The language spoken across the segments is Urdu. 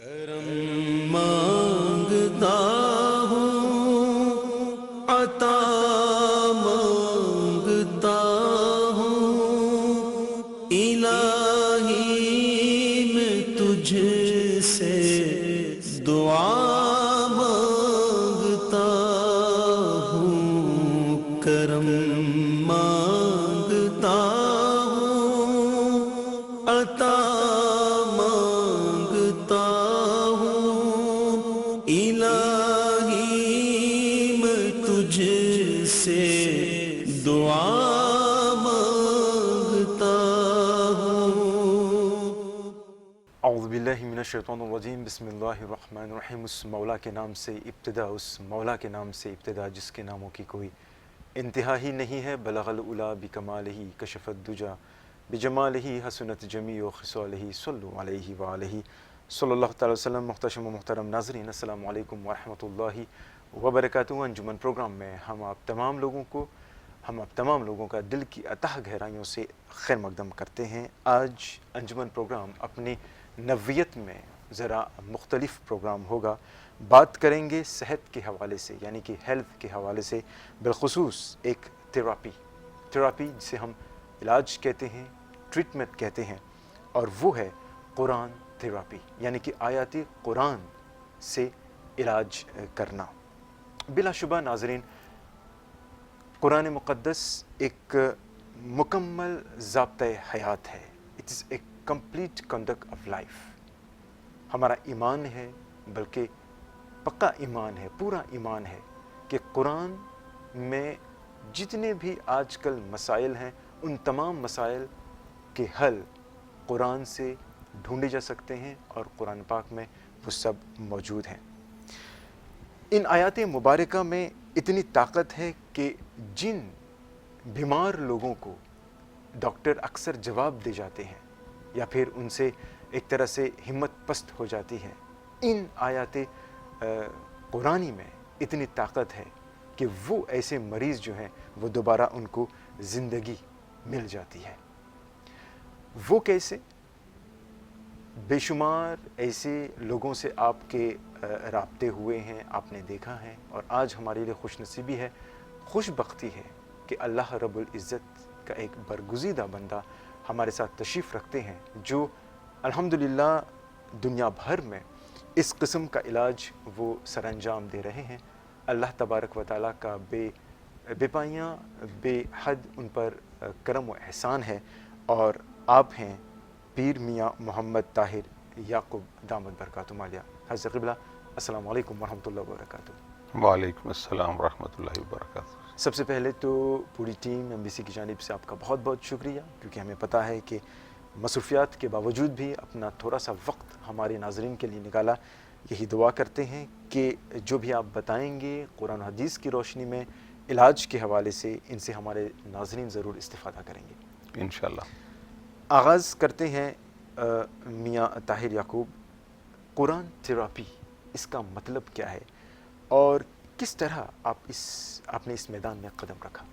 کرم مانگتا ہوں، عطا مانگتا ہوں، الہی میں تجھ سے دعا مانگتا ہوں، کرم مانگتا ہوں، عطا مانگتا ہوں، الہی میں تجھ سے دعا مانگتا ہوں۔ اعوذ باللہ من الشیطان الرجیم، بسم اللہ الرحمن الرحیم۔ اس مولا کے نام سے ابتدا، اس مولا کے نام سے ابتدا جس کے ناموں کی کوئی انتہا ہی نہیں ہے۔ بلغ العلا بکمالہ، کشف الدجا بجمالہ، حسنت جمیع خصالہ، صلو علیہ وآلہ صلی اللہ تعالی وسلم۔ محتشم و محترم ناظرین، السلام علیکم ورحمۃ اللہ وبرکاتہ۔ انجمن پروگرام میں ہم آپ تمام لوگوں کا دل کی اتہ گہرائیوں سے خیر مقدم کرتے ہیں۔ آج انجمن پروگرام اپنی نوعیت میں ذرا مختلف پروگرام ہوگا۔ بات کریں گے صحت کے حوالے سے، یعنی کہ ہیلتھ کے حوالے سے، بالخصوص ایک تھراپی جسے ہم علاج کہتے ہیں، ٹریٹمنٹ کہتے ہیں، اور وہ ہے قرآن تھراپی، یعنی کہ آیات قرآن سے علاج کرنا۔ بلا شبہ ناظرین، قرآن مقدس ایک مکمل ضابطۂ حیات ہے۔ It is a complete conduct of life. ہمارا ایمان ہے، بلکہ پکا ایمان ہے، پورا ایمان ہے کہ قرآن میں جتنے بھی آج کل مسائل ہیں، ان تمام مسائل کے حل قرآن سے ڈھونڈے جا سکتے ہیں، اور قرآن پاک میں وہ سب موجود ہیں۔ ان آیات مبارکہ میں اتنی طاقت ہے کہ جن بیمار لوگوں کو ڈاکٹر اکثر جواب دے جاتے ہیں، یا پھر ان سے ایک طرح سے ہمت پست ہو جاتی ہے، ان آیات قرآنی میں اتنی طاقت ہے کہ وہ ایسے مریض جو ہیں وہ دوبارہ ان کو زندگی مل جاتی ہے۔ وہ کیسے؟ بے شمار ایسے لوگوں سے آپ کے رابطے ہوئے ہیں، آپ نے دیکھا ہے، اور آج ہمارے لیے خوش نصیبی ہے، خوش بختی ہے کہ اللہ رب العزت کا ایک برگزیدہ بندہ ہمارے ساتھ تشریف رکھتے ہیں، جو الحمدللہ دنیا بھر میں اس قسم کا علاج وہ سر انجام دے رہے ہیں۔ اللہ تبارک و تعالیٰ کا بے پایاں بے حد ان پر کرم و احسان ہے، اور آپ ہیں پیر میاں محمد طاہر یعقوب دامت برکاتہ عالیہ۔ حضرت قبلہ، السلام علیکم ورحمۃ اللہ وبرکاتہ۔ وعلیکم السلام ورحمۃ اللہ وبرکاتہ۔ سب سے پہلے تو پوری ٹیم MBC کی جانب سے آپ کا بہت بہت شکریہ، کیونکہ ہمیں پتہ ہے کہ مصروفیات کے باوجود بھی اپنا تھوڑا سا وقت ہمارے ناظرین کے لیے نکالا۔ یہی دعا کرتے ہیں کہ جو بھی آپ بتائیں گے قرآن و حدیث کی روشنی میں علاج کے حوالے سے، ان سے ہمارے ناظرین ضرور استفادہ کریں گے انشاءاللہ۔ آغاز کرتے ہیں میاں طاہر یعقوب، قرآن تھراپی اس کا مطلب کیا ہے، اور کس طرح آپ نے اس میدان میں قدم رکھا؟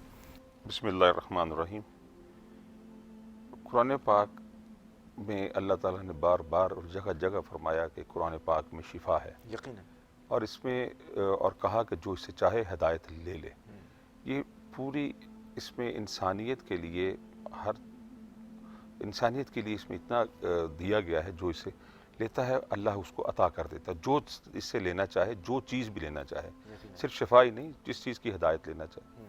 بسم اللہ الرحمن الرحیم۔ قرآن پاک میں اللہ تعالیٰ نے بار بار اور جگہ جگہ فرمایا کہ قرآن پاک میں شفا ہے، یقیناً، اور اس میں اور کہا کہ جو اسے چاہے ہدایت لے لے۔ یہ پوری اس میں انسانیت کے لیے اس میں اتنا دیا گیا ہے، جو اسے لیتا ہے اللہ اس کو عطا کر دیتا ہے، جو اس سے لینا چاہے، جو چیز بھی لینا چاہے، صرف شفا ہی نہیں، جس چیز کی ہدایت لینا چاہے۔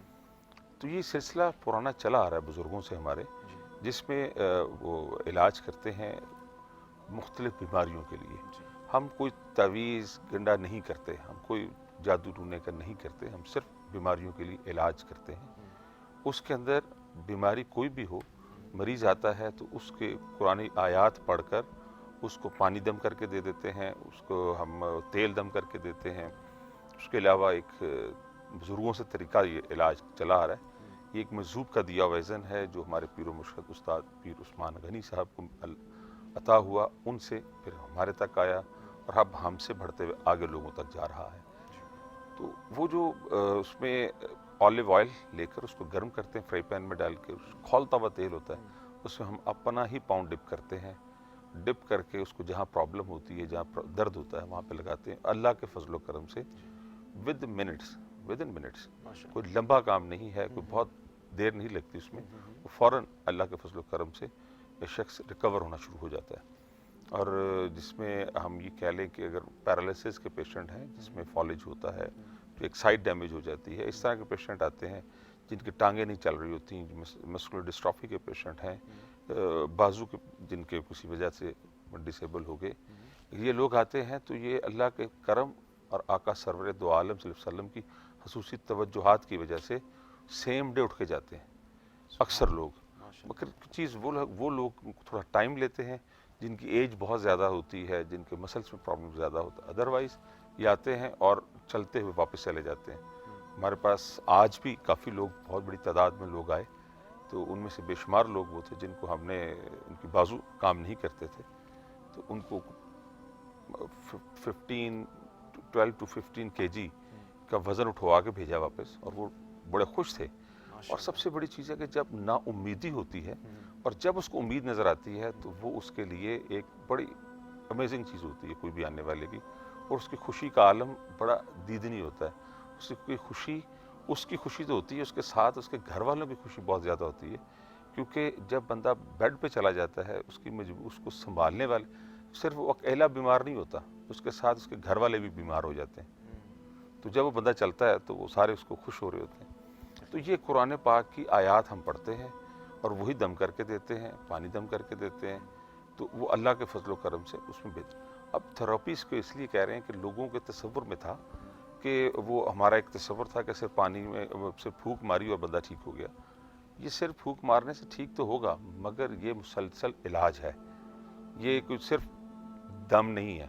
تو یہ سلسلہ پرانا چلا آ رہا ہے بزرگوں سے ہمارے، جس میں وہ علاج کرتے ہیں مختلف بیماریوں کے لیے۔ ہم کوئی تعویذ گنڈا نہیں کرتے، ہم کوئی جادو ٹونے کا نہیں کرتے، ہم صرف بیماریوں کے لیے علاج کرتے ہیں۔ اس کے اندر بیماری کوئی بھی ہو، مریض آتا ہے تو اس کے قرآنی آیات پڑھ کر اس کو پانی دم کر کے دے دیتے ہیں، اس کو ہم تیل دم کر کے دیتے ہیں۔ اس کے علاوہ ایک بزرگوں سے طریقہ یہ علاج چلا آ رہا ہے، یہ ایک مجذوب کا دیا ویزن ہے جو ہمارے پیر و مرشد استاد پیر عثمان غنی صاحب کو عطا ہوا، ان سے پھر ہمارے تک آیا، اور اب ہم سے بڑھتے ہوئے آگے لوگوں تک جا رہا ہے۔ تو وہ جو اس میں آلیو آئل لے کر اس کو گرم کرتے ہیں، فرائی پین میں ڈال کے، کھولتا ہوا تیل ہوتا ہے، اس میں ہم اپنا ہی پاؤں ڈپ کرتے ہیں، ڈپ کر کے اس کو جہاں پرابلم ہوتی ہے، جہاں درد ہوتا ہے وہاں پہ لگاتے ہیں. اللہ کے فضل و کرم سے ود ان منٹس کوئی لمبا کام نہیں ہے، کوئی بہت دیر نہیں لگتی اس میں، وہ فوراً اللہ کے فضل و کرم سے یہ شخص ریکور ہونا شروع ہو جاتا ہے. اور جس میں ہم یہ کہہ لیں کہ اگر پیرالائسس کے پیشنٹ ہیں جس میں فالج ہوتا ہے، جو ایک سائڈ ڈیمیج ہو جاتی ہے، اس طرح کے پیشنٹ آتے ہیں جن کی ٹانگیں نہیں چل رہی ہوتی ہیں، مسکولر ڈسٹرافی کے پیشنٹ ہیں، بازو کے جن کے کسی وجہ سے ڈسیبل ہو گئے، یہ لوگ آتے ہیں تو یہ اللہ کے کرم اور آقا سرور دو عالم صلی اللہ علیہ وسلم کی خصوصی توجہات کی وجہ سے سیم ڈے اٹھ کے جاتے ہیں اکثر لوگ. مگر چیز وہ لوگ تھوڑا ٹائم لیتے ہیں جن کی ایج بہت زیادہ ہوتی ہے، جن کے مسلس میں پرابلم زیادہ ہوتا ہے. ادروائز یہ آتے ہیں اور چلتے ہوئے واپس چلے جاتے ہیں. ہمارے پاس آج بھی کافی لوگ، بہت بڑی تعداد میں لوگ آئے، تو ان میں سے بے شمار لوگ وہ تھے جن کو ہم نے، ان کی بازو کام نہیں کرتے تھے، تو ان کو 12 to 15 kg کا وزن اٹھوا کے بھیجا واپس، اور وہ بڑے خوش تھے. اور سب سے بڑی چیز ہے کہ جب نا امیدی ہوتی ہے اور جب اس کو امید نظر آتی ہے تو وہ اس کے لیے ایک بڑی امیزنگ چیز ہوتی ہے کوئی بھی آنے والے کی، اور اس کی خوشی کا عالم بڑا دیدنی ہوتا ہے. اس کی خوشی تو ہوتی ہے، اس کے ساتھ اس کے گھر والوں کی خوشی بہت زیادہ ہوتی ہے، کیونکہ جب بندہ بیڈ پہ چلا جاتا ہے اس کو سنبھالنے والے، صرف وہ اکیلا بیمار نہیں ہوتا، اس کے ساتھ اس کے گھر والے بھی بیمار ہو جاتے ہیں. تو جب وہ بندہ چلتا ہے تو وہ سارے اس کو خوش ہو رہے ہوتے ہیں. تو یہ قرآن پاک کی آیات ہم پڑھتے ہیں اور وہی دم کر کے دیتے ہیں، پانی دم کر کے دیتے ہیں، تو وہ اللہ کے فضل و کرم سے اس میں بہتر. اب تھراپیز کو اس لیے کہہ رہے ہیں کہ لوگوں کے تصور میں تھا کہ وہ ہمارا ایک تصور تھا کہ صرف پانی میں صرف پھونک ماری اور بندہ ٹھیک ہو گیا. یہ صرف پھونک مارنے سے ٹھیک تو ہوگا، مگر یہ مسلسل علاج ہے، یہ کوئی صرف دم نہیں ہے،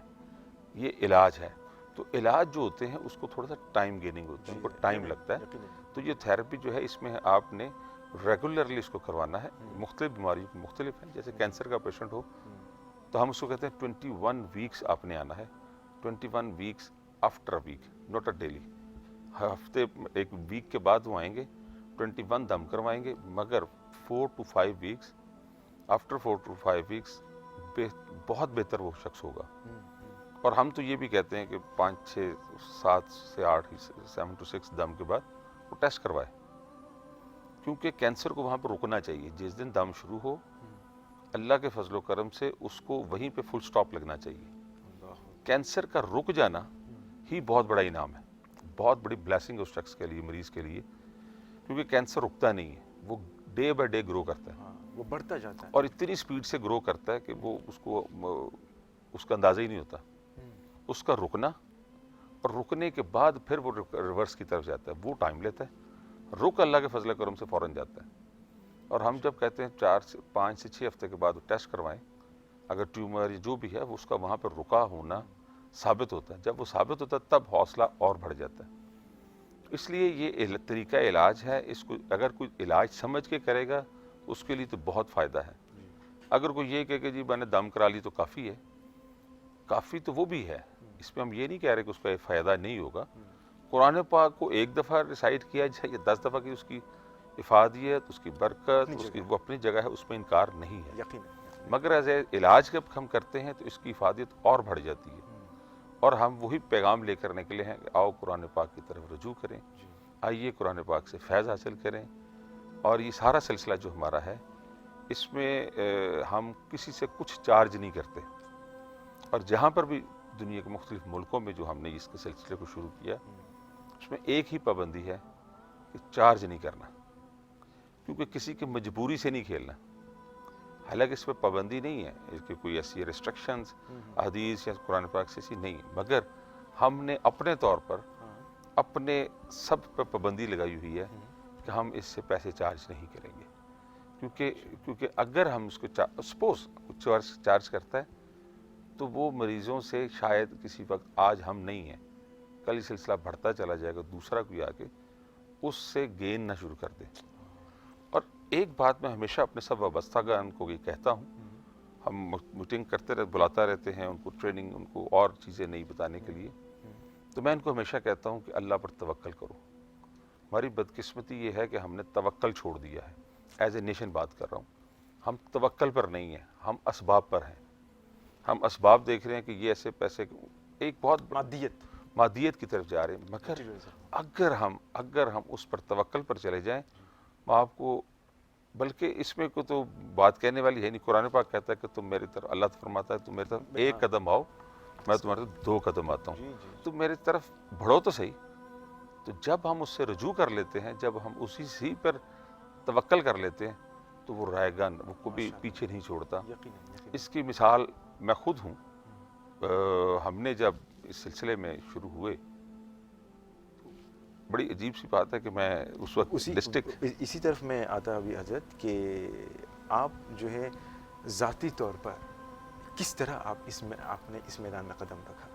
یہ علاج ہے. تو علاج جو ہوتے ہیں اس کو تھوڑا سا ٹائم گیننگ ہوتا ہے، ان کو ٹائم لگتا ہے. تو یہ تھیراپی جو ہے اس میں آپ نے ریگولرلی اس کو کروانا ہے. مختلف بیماریوں کو مختلف ہیں، جیسے کینسر کا پیشنٹ ہو تو ہم اس کو کہتے ہیں 21 ویکس آپ نے آنا ہے. 21 weeks after week, not a daily. ہفتے ایک ویک کے بعد وہ آئیں گے، 21 دم کروائیں گے، مگر 4 to 5 ویکس، آفٹر 4 to 5 ویکس بہت بہتر وہ شخص ہوگا. اور ہم تو یہ بھی کہتے ہیں کہ 5 6 7 سے 8 7 to 6 دم کے بعد وہ ٹیسٹ کروائے، کیونکہ کینسر کو وہاں پر رکنا چاہیے. جس دن دم شروع ہو اللہ کے فضل و کرم سے اس کو وہیں پہ فل سٹاپ لگنا چاہیے. کینسر کا رک جانا ہی بہت بڑا انعام ہے، بہت بڑی بلیسنگ ہے اس شخص کے لیے، مریض کے لیے، کیونکہ کینسر رکتا نہیں ہے، وہ ڈے بائی ڈے گرو کرتا ہے، وہ بڑھتا جاتا ہے اور اتنی سپیڈ سے گرو کرتا ہے کہ وہ اس کا اندازہ ہی نہیں ہوتا. اس کا رکنا اور رکنے کے بعد پھر وہ ریورس کی طرف جاتا ہے، وہ ٹائم لیتا ہے. رک اللہ کے فضل کرم سے فوراً جاتا ہے. اور ہم جب کہتے ہیں 5 سے 6 ہفتے کے بعد وہ ٹیسٹ کروائیں، اگر ٹیومر یا جو بھی ہے وہ اس کا وہاں پر رکا ہونا ثابت ہوتا ہے. جب وہ ثابت ہوتا ہے تب حوصلہ اور بڑھ جاتا ہے. اس لیے یہ طریقہ علاج ہے. اس کو اگر کوئی علاج سمجھ کے کرے گا اس کے لیے تو بہت فائدہ ہے. اگر کوئی یہ کہے کہ جی میں نے دم کرا لی تو کافی ہے، کافی تو وہ بھی ہے. اس میں ہم یہ نہیں کہہ رہے کہ اس کا فائدہ نہیں ہوگا. قرآن پاک کو ایک دفعہ ریسائٹ کیا جائے یا 10 دفعہ کی اس کی افادیت، اس کی برکت، اس کی وہ اپنی جگہ ہے، اس میں انکار نہیں ہے. مگر ایز اے علاج جب ہم کرتے ہیں تو اس کی افادیت اور بڑھ جاتی ہے. اور ہم وہی پیغام لے کرنے کے لیے ہیں کہ آؤ قرآن پاک کی طرف رجوع کریں، آئیے قرآن پاک سے فیض حاصل کریں. اور یہ سارا سلسلہ جو ہمارا ہے اس میں ہم کسی سے کچھ چارج نہیں کرتے. اور جہاں پر بھی دنیا کے مختلف ملکوں میں جو ہم نے اس کے سلسلے کو شروع کیا، اس میں ایک ہی پابندی ہے کہ چارج نہیں کرنا، کیونکہ کسی کی مجبوری سے نہیں کھیلنا. حالانکہ اس پہ پابندی نہیں ہے کہ کوئی ایسی ریسٹرکشنز حدیث یا قرآن پاک سے ایسی نہیں، مگر ہم نے اپنے طور پر اپنے سب پہ پابندی لگائی ہوئی ہے کہ ہم اس سے پیسے چارج نہیں کریں گے. کیونکہ اگر ہم اس کو سپوز چارج کرتا ہے تو وہ مریضوں سے شاید کسی وقت، آج ہم نہیں ہیں، کل یہ سلسلہ بڑھتا چلا جائے گا، دوسرا کوئی آ کے اس سے گین نہ شروع کر دے. اور ایک بات میں ہمیشہ اپنے سب وابستگان کو یہ کہتا ہوں، ہم میٹنگ کرتے رہتے، بلاتا رہتے ہیں ان کو، ٹریننگ، ان کو اور چیزیں نہیں بتانے کے لیے، تو میں ان کو ہمیشہ کہتا ہوں کہ اللہ پر توکل کرو. ہماری بدقسمتی یہ ہے کہ ہم نے توکل چھوڑ دیا ہے. ایز اے نیشن بات کر رہا ہوں، ہم توکل پر نہیں ہیں، ہم اسباب پر ہیں. ہم اسباب دیکھ رہے ہیں کہ یہ ایسے پیسے ایک بہت مادیت کی طرف جا رہے ہیں، مگر Materialism. اگر ہم اس پر توکل پر چلے جائیں، میں آپ کو بلکہ اس میں کو تو بات کہنے والی ہے نہیں، قرآن پاک کہتا ہے کہ تم میری طرف، اللہ فرماتا ہے تم میری طرف ایک قدم آؤ، میں تمہارے طرف 2 قدم آتا ہوں، تم میری طرف بڑھو تو صحیح۔ تو جب ہم اس سے رجوع کر لیتے ہیں، جب ہم اسی پر توکل کر لیتے ہیں، تو وہ رائے گان، وہ کبھی پیچھے نہیں چھوڑتا۔ اس کی مثال میں خود ہوں۔ ہم نے جب اس سلسلے میں شروع ہوئے، بڑی عجیب سی بات ہے کہ میں اس وقت ڈسٹرکٹ اسی طرف میں آتا ابھی حضرت کہ آپ جو ہے ذاتی طور پر کس طرح آپ نے اس میدان میں قدم رکھا؟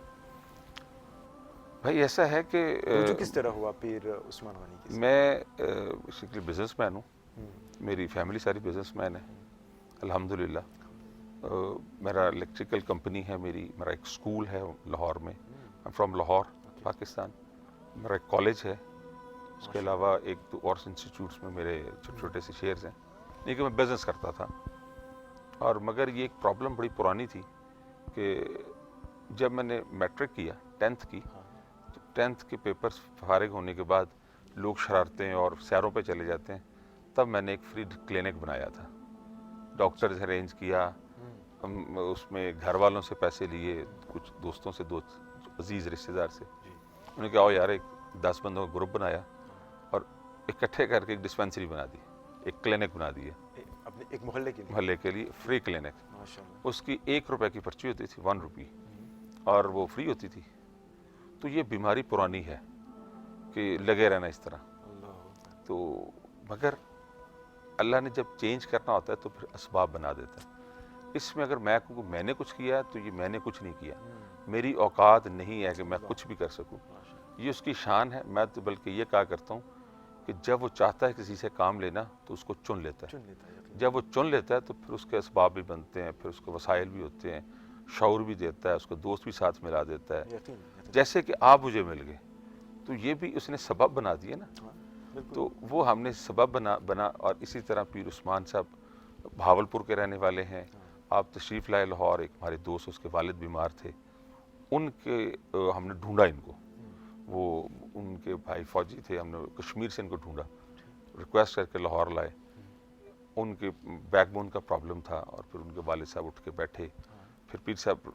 بھائی ایسا ہے کہ رجوع کس طرح ہوا پیر عثمان غنی کی؟ میں بیسیکلی بزنس مین ہوں، میری فیملی ساری بزنس مین ہے الحمدللہ۔ میرا الیکٹریکل کمپنی ہے، میرا ایک اسکول ہے لاہور میں، فرام لاہور پاکستان۔ میرا ایک کالج ہے، اس کے علاوہ ایک 2 اور انسٹیٹیوٹس میں میرے چھوٹے چھوٹے سے شیئرز ہیں، لیکن میں بزنس کرتا تھا۔ اور مگر یہ ایک پرابلم بڑی پرانی تھی کہ جب میں نے میٹرک کیا، 10th کی، تو 10th کے پیپرز فارغ ہونے کے بعد لوگ شرارتیں اور سیروں پہ چلے جاتے ہیں، تب میں نے ایک فری کلینک بنایا تھا، ڈاکٹرز ارینج کیا، اس میں گھر والوں سے پیسے لیے، کچھ دوستوں سے، 2 عزیز رشتہ دار سے، انہوں نے کہا آؤ یار، ایک 10 بندوں کا گروپ بنایا اور اکٹھے کر کے ایک ڈسپینسری بنا دی، ایک کلینک بنا دی ہے اپنے ایک محلے کے لیے، فری کلینک۔ ماشاءاللہ۔ اس کی 1 روپے کی پرچی ہوتی تھی، 1 روپی، اور وہ فری ہوتی تھی۔ تو یہ بیماری پرانی ہے کہ لگے رہنا اس طرح، تو مگر اللہ نے جب چینج کرنا ہوتا ہے تو پھر اسباب بنا دیتا ہے۔ اس میں اگر میں کہوں میں نے کچھ کیا تو یہ میں نے کچھ نہیں کیا، میری اوقات نہیں ہے کہ میں کچھ بھی کر سکوں، یہ اس کی شان ہے۔ میں تو بلکہ یہ کہا کرتا ہوں کہ جب وہ چاہتا ہے کسی سے کام لینا تو اس کو چن لیتا ہے، جب وہ چن لیتا ہے تو پھر اس کے اسباب بھی بنتے ہیں، پھر اس کو وسائل بھی ہوتے ہیں، شعور بھی دیتا ہے، اس کو دوست بھی ساتھ ملا دیتا ہے۔ جیسے کہ آپ مجھے مل گئے تو یہ بھی اس نے سبب بنا دیے نا، تو وہ ہم نے سبب بنا اور اسی طرح پیر عثمان صاحب بھاولپور کے رہنے والے ہیں، آپ تشریف لائے لاہور، ایک ہمارے دوست، اس کے والد بیمار تھے، ان کے ہم نے ڈھونڈا ان کو، وہ ان کے بھائی فوجی تھے، ہم نے کشمیر سے ان کو ڈھونڈا، ریکویسٹ کر کے لاہور لائے، ان کے بیک بون کا پرابلم تھا، اور پھر ان کے والد صاحب اٹھ کے بیٹھے، پھر پیر صاحب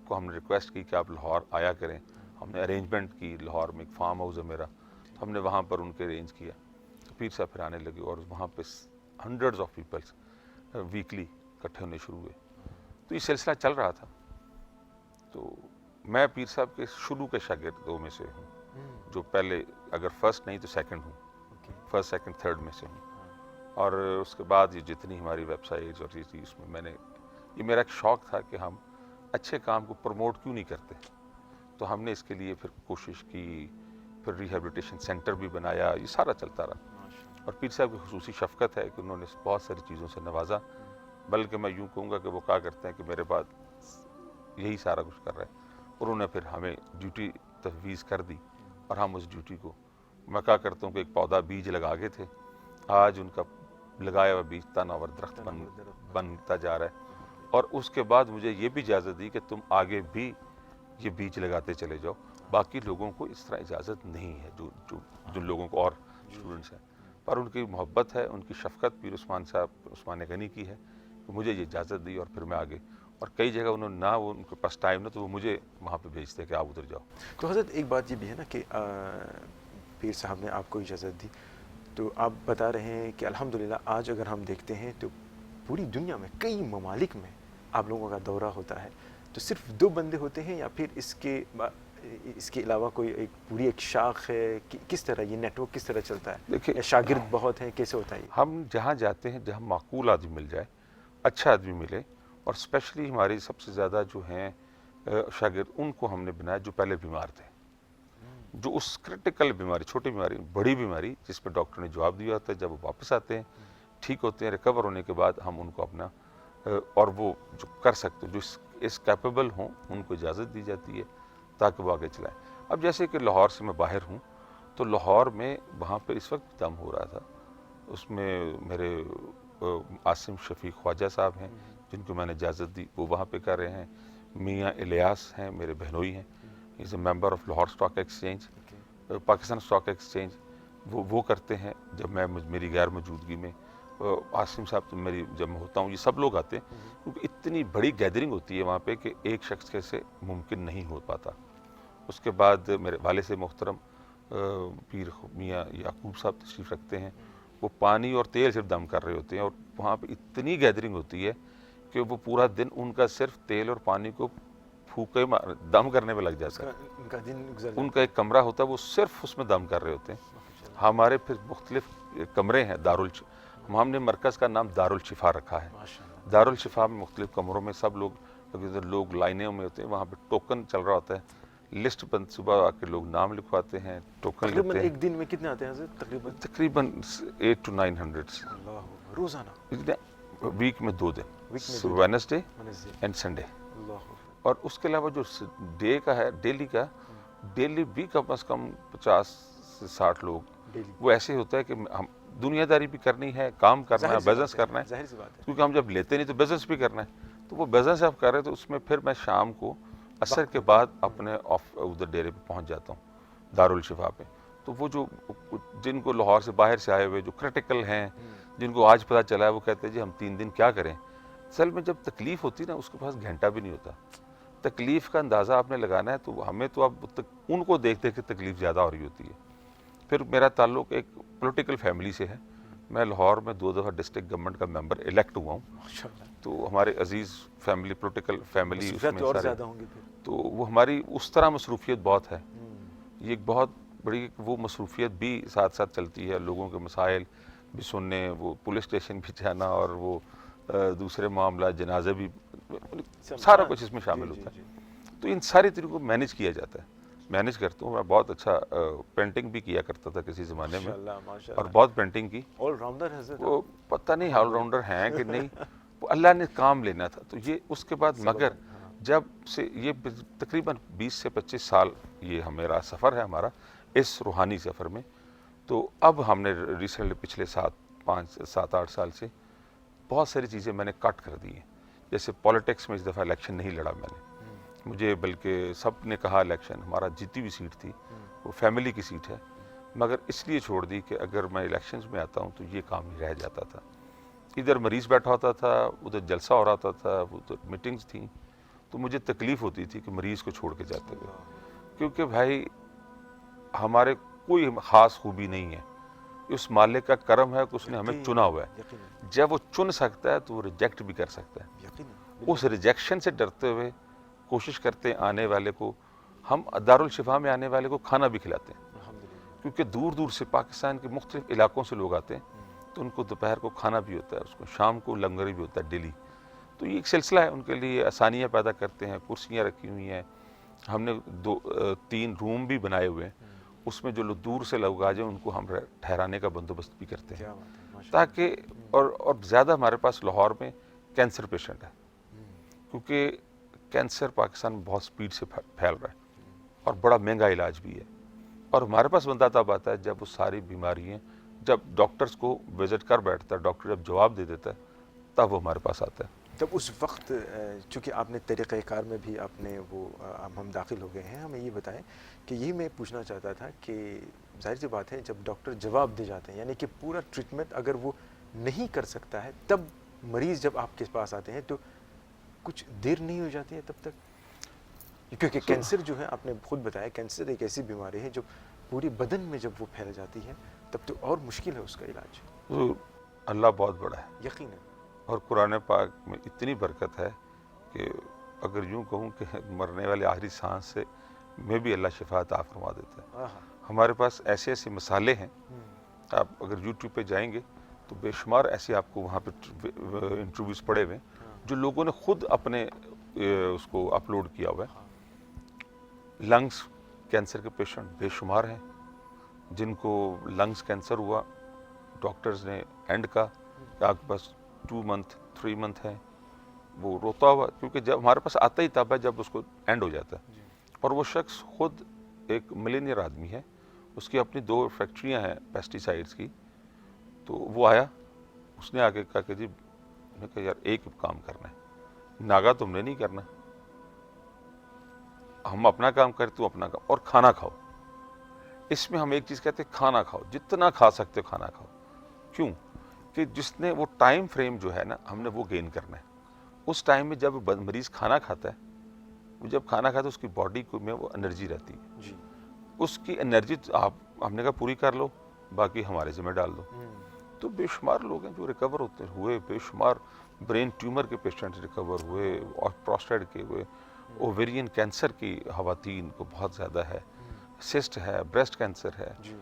کو ہم نے ریکویسٹ کی کہ آپ لاہور آیا کریں، ہم نے ارینجمنٹ کی، لاہور میں ایک فارم ہاؤس ہے میرا، تو ہم نے وہاں پر ان کے ارینج کیا، تو پیر صاحب پھر آنے لگے، اور وہاں پہ ہنڈریڈز آف پیپلس ویکلی اکٹھے ہونے شروع ہوئے، تو یہ سلسلہ چل رہا تھا۔ تو میں پیر صاحب کے شروع کے شاگردوں میں سے ہوں، جو پہلے اگر فرسٹ نہیں تو سیکنڈ ہوں، فرسٹ سیکنڈ تھرڈ میں سے ہوں، اور اس کے بعد یہ جتنی ہماری ویب سائٹس اور یہ چیز میں نے، یہ میرا ایک شوق تھا کہ ہم اچھے کام کو پروموٹ کیوں نہیں کرتے، تو ہم نے اس کے لیے پھر کوشش کی، پھر ریہیبلیٹیشن سینٹر بھی بنایا، یہ سارا چلتا رہا۔ اور پیر صاحب کی خصوصی شفقت ہے کہ انہوں نے بہت ساری چیزوں سے نوازا، بلکہ میں یوں کہوں گا کہ وہ کہا کرتے ہیں کہ میرے بعد یہی سارا کچھ کر رہا ہے، انہوں نے پھر ہمیں ڈیوٹی تفویض کر دی، اور ہم اس ڈیوٹی کو، میں کہا کرتا ہوں کہ ایک پودا بیج لگا گئے تھے، آج ان کا لگایا ہوا بیج تناور درخت بنتا جا رہا ہے، اور اس کے بعد مجھے یہ بھی اجازت دی کہ تم آگے بھی یہ بیج لگاتے چلے جاؤ، باقی لوگوں کو اس طرح اجازت نہیں ہے، جو لوگوں کو اور اسٹوڈنٹس ہیں، پر ان کی محبت ہے، ان کی شفقت پیر عثمان صاحب عثمان غنی کی ہے کہ مجھے یہ اجازت دی، اور پھر میں آگے، اور کئی جگہ انہوں نے نہ، وہ ان کے پاس ٹائم نہ، تو وہ مجھے وہاں پہ بھیجتے کہ آپ ادھر جاؤ۔ تو حضرت ایک بات یہ بھی ہے نا کہ پیر صاحب نے آپ کو اجازت دی، تو آپ بتا رہے ہیں کہ الحمدللہ آج اگر ہم دیکھتے ہیں تو پوری دنیا میں کئی ممالک میں آپ لوگوں کا دورہ ہوتا ہے، تو صرف 2 بندے ہوتے ہیں یا پھر اس کے علاوہ کوئی پوری ایک شاخ ہے؟ کس طرح یہ نیٹ ورک کس طرح چلتا ہے؟ دیکھیے، یا شاگرد بہت ہیں، کیسے ہوتا ہے یہ؟ ہم جہاں جاتے ہیں، جہاں معقول آدمی مل جائے، اچھا آدمی ملے، اور اسپیشلی ہماری سب سے زیادہ جو ہیں شاگرد، ان کو ہم نے بنایا جو پہلے بیمار تھے، جو اس کرٹیکل بیماری، چھوٹی بیماری، بڑی بیماری جس پہ ڈاکٹر نے جواب دیا ہوتا ہے، جب وہ واپس آتے ہیں، ٹھیک ہوتے ہیں، ریکور ہونے کے بعد ہم ان کو اپنا، اور وہ جو کر سکتے، جو اس کیپیبل ہوں، ان کو اجازت دی جاتی ہے تاکہ وہ آگے چلائیں۔ اب جیسے کہ لاہور سے میں باہر ہوں، تو لاہور میں وہاں پہ اس وقت دم ہو رہا تھا، اس میں میرے عاصم شفیق خواجہ صاحب ہیں جن کو میں نے اجازت دی، وہ وہاں پہ کر رہے ہیں، میاں الیاس ہیں میرے بہنوئی ہیں, he is a member of Lahore stock exchange, Pakistan stock exchange. وہ کرتے ہیں جب میں میری غیر موجودگی میں. عاصم صاحب تو میری جب میں ہوتا ہوں یہ سب لوگ آتے ہیں, کیونکہ اتنی بڑی گیدرنگ ہوتی ہے وہاں پہ کہ ایک شخص کے سے ممکن نہیں ہو پاتا. اس کے بعد میرے والد سے محترم پیر میاں یعقوب صاحب تشریف رکھتے ہیں, وہ پانی اور تیل صرف دم کر رہے ہوتے ہیں, اور وہاں پہ اتنی گیدرنگ ہوتی ہے کہ وہ پورا دن ان کا صرف تیل اور پانی کو پھونکے دم کرنے میں لگ جاتا ہے. ان کا دن گزر ان کا ایک کمرہ ہوتا ہے وہ صرف اس میں دم کر رہے ہوتے ہیں. ہمارے پھر مختلف کمرے ہیں, ہم نے مرکز کا نام دارالشفا رکھا ہے. دارالشفا میں مختلف کمروں میں سب لوگ لائنوں میں ہوتے ہیں, وہاں پہ ٹوکن چل رہا ہوتا ہے, لسٹ بند, صبح آ کے لوگ نام لکھواتے ہیں, ٹوکن تقریباً لیتے ہیں. ایک دن میں کتنے آتے ہیں حضرت؟ تقریباً 800 to 900 اللہ روزانہ, ویک میں 2 دن, وینسڈے اینڈ سنڈے. اور اس کے علاوہ جو ڈے کا ہے ڈیلی بھی کم از کم 50 سے 60 لوگ. وہ ایسے ہوتا ہے کہ ہم دنیا داری بھی کرنی ہے, کام کرنا ہے, بزنس کرنا ہے, ظاہر سی بات ہے, کیونکہ ہم جب لیتے نہیں تو بزنس بھی کرنا ہے. تو وہ بزنس آپ کر رہے تو اس میں پھر میں شام کو عصر کے بعد اپنے ادھر ڈیرے پہ پہنچ جاتا ہوں دارالشفا پہ. تو وہ جو جن کو لاہور سے باہر سے آئے ہوئے جو کرٹیکل ہیں, جن کو آج پتہ چلا ہے, وہ کہتے ہیں جی ہم 3 دن کیا کریں. اصل میں جب تکلیف ہوتی نا اس کے پاس گھنٹہ بھی نہیں ہوتا. تکلیف کا اندازہ آپ نے لگانا ہے تو ہمیں تو اب ان کو دیکھ دیکھ کے تکلیف زیادہ ہو رہی ہوتی ہے. پھر میرا تعلق ایک پولیٹیکل فیملی سے ہے. میں لاہور میں 2 دفعہ ڈسٹرکٹ گورنمنٹ کا ممبر الیکٹ ہوا ہوں. تو ہمارے عزیز فیملی پولیٹیکل فیملی اس میں اور سارے, زیادہ ہوں گے پھر. تو وہ ہماری اس طرح مصروفیت بہت ہے. یہ ایک بہت بڑی وہ مصروفیت بھی ساتھ ساتھ چلتی ہے, لوگوں کے مسائل بھی سننے, وہ پولیس اسٹیشن بھی جانا, اور وہ دوسرے معاملات, جنازے بھی, سارا کچھ اس میں شامل ہوتا ہے. تو ان ساری طریقوں کو مینیج کیا جاتا ہے. مینیج کرتا ہوں میں. بہت اچھا پینٹنگ بھی کیا کرتا تھا کسی زمانے میں, اور بہت پینٹنگ کی. آل راؤنڈر ہے سر. وہ پتہ نہیں آل راؤنڈر ہیں کہ نہیں, وہ اللہ نے کام لینا تھا. تو یہ اس کے بعد مگر جب سے یہ تقریباً 20 سے 25 سال یہ میرا سفر ہے ہمارا اس روحانی سفر میں. تو اب ہم نے ریسنٹلی پچھلے 7-8 سال سے بہت ساری چیزیں میں نے کٹ کر دی ہیں. جیسے پولیٹکس میں اس دفعہ الیکشن نہیں لڑا میں نے, مجھے بلکہ سب نے کہا الیکشن ہمارا جیتی ہوئی سیٹ تھی, وہ فیملی کی سیٹ ہے, مگر اس لیے چھوڑ دی کہ اگر میں الیکشنز میں آتا ہوں تو یہ کام ہی رہ جاتا تھا. ادھر مریض بیٹھا ہوتا تھا, ادھر جلسہ ہو رہا تھا, ادھر میٹنگز تھیں, تو مجھے تکلیف ہوتی تھی کہ مریض کو چھوڑ کے جاتے ہوئے, کیونکہ بھائی ہمارے کوئی خاص خوبی نہیں ہے, اس مالک کا کرم ہے کہ اس نے ہمیں چنا ہوا ہے. جب وہ چن سکتا ہے تو وہ ریجیکٹ بھی کر سکتا ہے. اس ریجیکشن سے ڈرتے ہوئے کوشش کرتے ہیں آنے والے کو, ہم دارالشفا میں آنے والے کو کھانا بھی کھلاتے ہیں, کیونکہ دور دور سے پاکستان کے مختلف علاقوں سے لوگ آتے ہیں, تو ان کو دوپہر کو کھانا بھی ہوتا ہے, اس کو شام کو لنگر بھی ہوتا ہے ڈیلی. تو یہ ایک سلسلہ ہے, ان کے لیے آسانیاں پیدا کرتے ہیں. کرسیاں رکھی ہوئی ہیں, ہم نے 2-3 روم بھی بنائے ہوئے ہیں, اس میں جو لوگ دور سے لوگ آ جائیں ان کو ہم ٹھہرانے کا بندوبست بھی کرتے ہیں, تاکہ اور زیادہ ہمارے پاس لاہور میں کینسر پیشنٹ ہے, کیونکہ کینسر پاکستان میں بہت سپیڈ سے پھیل رہا ہے اور بڑا مہنگا علاج بھی ہے. اور ہمارے پاس بندہ تب آتا ہے جب وہ ساری بیماریاں, جب ڈاکٹرز کو وزٹ کر بیٹھتا ہے, ڈاکٹر جب جواب دے دیتا ہے, تب وہ ہمارے پاس آتا ہے. تب اس وقت چونکہ آپ نے طریقہ کار میں بھی آپ نے وہ ہم داخل ہو گئے ہیں, ہمیں یہ بتائیں کہ یہی میں پوچھنا چاہتا تھا کہ ظاہر سی بات ہے جب ڈاکٹر جواب دے جاتے ہیں, یعنی کہ پورا ٹریٹمنٹ اگر وہ نہیں کر سکتا ہے, تب مریض جب آپ کے پاس آتے ہیں تو کچھ دیر نہیں ہو جاتی ہے تب تک؟ کیونکہ کینسر جو ہے آپ نے خود بتایا, کینسر ایک ایسی بیماری ہے جو پوری بدن میں جب وہ پھیل جاتی ہے تب تو اور مشکل ہے اس کا علاج. تو اللہ بہت بڑا ہے یقیناً, اور قرآن پاک میں اتنی برکت ہے کہ اگر یوں کہوں کہ مرنے والے آخری سانس سے میں بھی اللہ شفا عطا فرما دیتا ہے. ہمارے پاس ایسے ایسے مسالے ہیں, آپ اگر یوٹیوب پہ جائیں گے تو بے شمار ایسے آپ کو وہاں پہ انٹرویوز پڑے ہوئے جو لوگوں نے خود اپنے اس کو اپلوڈ کیا ہوا ہے. لنگس کینسر کے پیشنٹ بے شمار ہیں جن کو لنگس کینسر ہوا, ڈاکٹرز نے اینڈ کا کہ آپ کے پاس 2 month 3 month ہے, وہ روتا ہوا, کیونکہ جب ہمارے پاس آتا ہی تب ہے جب اس کو اینڈ ہو جاتا ہے. اور وہ شخص خود ایک ملینئر آدمی ہے, اس کی اپنی 2 فیکٹریاں ہیں پیسٹی سائڈس کی. تو وہ آیا, اس نے آگے کہا کہ جی, میں نے کہا یار ایک کام کرنا ہے, ناگا تم نے نہیں کرنا, ہم اپنا کام کریں، تم اپنا کام، اور کھانا کھاؤ. اس میں ہم ایک چیز کہتے ہیں، کھانا کھاؤ، جتنا کھا سکتے ہو کھانا کھاؤ. کیوں کہ جس نے وہ ٹائم فریم جو ہے نا ہم نے وہ گین کرنا ہے. اس ٹائم میں جب مریض کھانا کھاتا ہے، وہ جب کھانا کھاتا ہے اس کی باڈی کو میں وہ انرجی رہتی ہے. جی. اس کی انرجی آپ ہم نے کہا پوری کر لو، باقی ہمارے ذمہ ڈال دو. تو بے شمار لوگ ہیں جو ریکور ہوئے، بے شمار برین ٹیومر کے پیشنٹ ریکور ہوئے، اور پروسٹیٹ کے ہوئے، اوویرین کینسر کی خواتین کو بہت زیادہ ہے، سسٹ ہے، بریسٹ کینسر ہے، جی.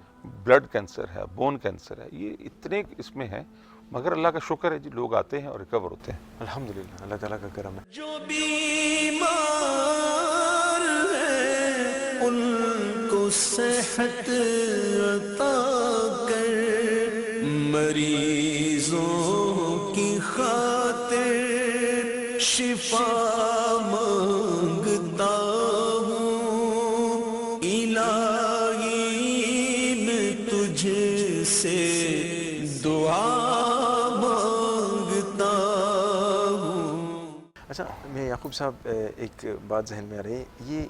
بلڈ کینسر ہے، بون کینسر ہے. یہ اتنے اس میں ہیں، مگر اللہ کا شکر ہے جی لوگ آتے ہیں اور ریکور ہوتے ہیں. الحمدللہ، اللہ تعالیٰ کا کرم ہے. جو بیمار ہے ان کو صحت عطا کر، مریضوں کی خاطر شفا مانگتا ہوں. الہی میں تجھ سے دعا مانگتا ہوں. اچھا میں یعقوب صاحب ایک بات ذہن میں آ رہی ہے، یہ